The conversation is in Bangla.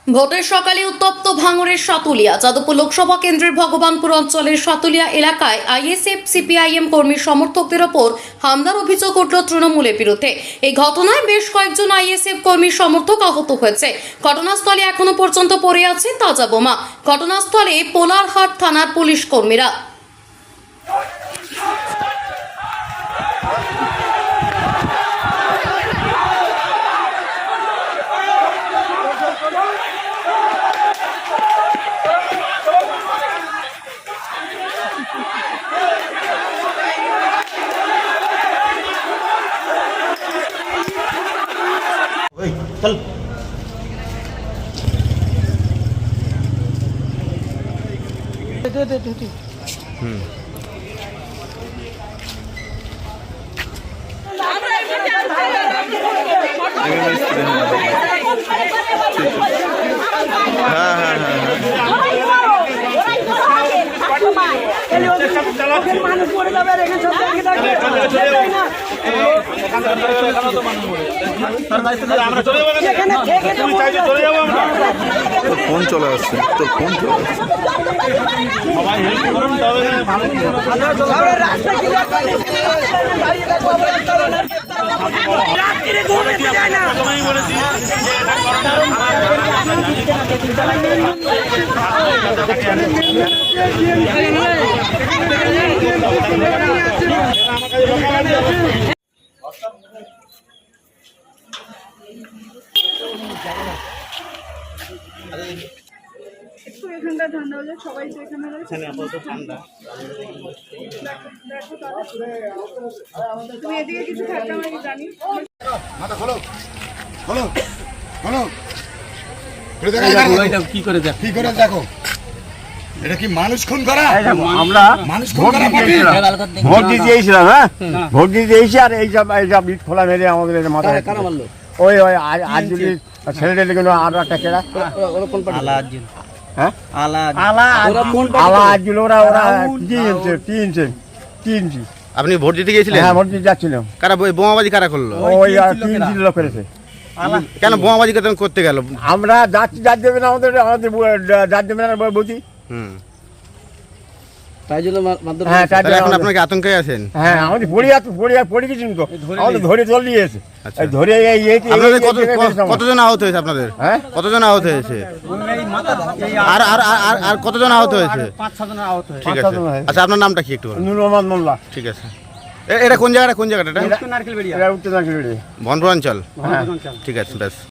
ভোটের সকালে উত্তপ্ত ভাঙড়ের সাতুলিয়া। যাদবপুর লোকসভা কেন্দ্রের ভগবানপুর অঞ্চলের সাতুলিয়া এলাকায় আইএসএফ সিপিআইএম কর্মী সমর্থকদের ওপর হামলার অভিযোগ উঠল তৃণমূলের বিরুদ্ধে। এই ঘটনায় বেশ কয়েকজন আইএসএফ কর্মী সমর্থক আহত হয়েছে। ঘটনাস্থলে এখনো পর্যন্ত পড়ে আছে তাজা বোমা। ঘটনাস্থলে পোলারহাট থানার পুলিশ কর্মীরা। चल दे ফোন চলে আসছে তোর ফোন চলে আসছে একটু এখানটা ঠান্ডা হলে সবাই তো এখানে রয়েছে ঠান্ডা। দেখো তুমি এদিকে কিছু থাকতে আমি জানি। মাথা খোলো খোলো খোলো কি করে দেখো এটা কি মানুষ খুন করা? আমরা মানুষ খুন করা ভোট দিতে এসেছিলাম। হ্যাঁ, ভোট দিতে এসে আর এইসব ইট খোলা মেরে আমাদের মাথায় ওই আজুলি ছেলেটা লেগে আরো একটা কেরা তিনটি। আপনি ভোট দিতে গিয়েছিলেন? হ্যাঁ, ভোট দিতে যাচ্ছিলাম। কারা বোমাবাজি কারা করলো? ওই 3 লোক করেছে। কেন বোমাবাজি করতে গেল? আমরা যাচ্ছি, যার দেবে না আমাদের যার দেবে না বুঝি। তাই জন্য হ্যাঁ, এখন আপনাকে আতঙ্কে আছেন? হ্যাঁ, আমাদের পড়ে গেছি তো, আমাদের ধরে চলে গিয়েছে। ধরে আপনাদের কতজন আহত হয়েছে? আপনাদের কতজন আহত হয়েছে? আর আর আর আর কতজন আহত হয়েছে? 5-6 জন আহত হয়েছে। ঠিক আছে। আচ্ছা, আপনার নামটা কি একটু? নূর মোহাম্মদ মোল্লা। ঠিক আছে। এটা কোন জায়গাটা? উত্তর নারকেলবেড়িয়া, উত্তর নারকেলবেড়িয়া, ভনপুর অঞ্চল। হ্যাঁ, ঠিক আছে, ব্যাস।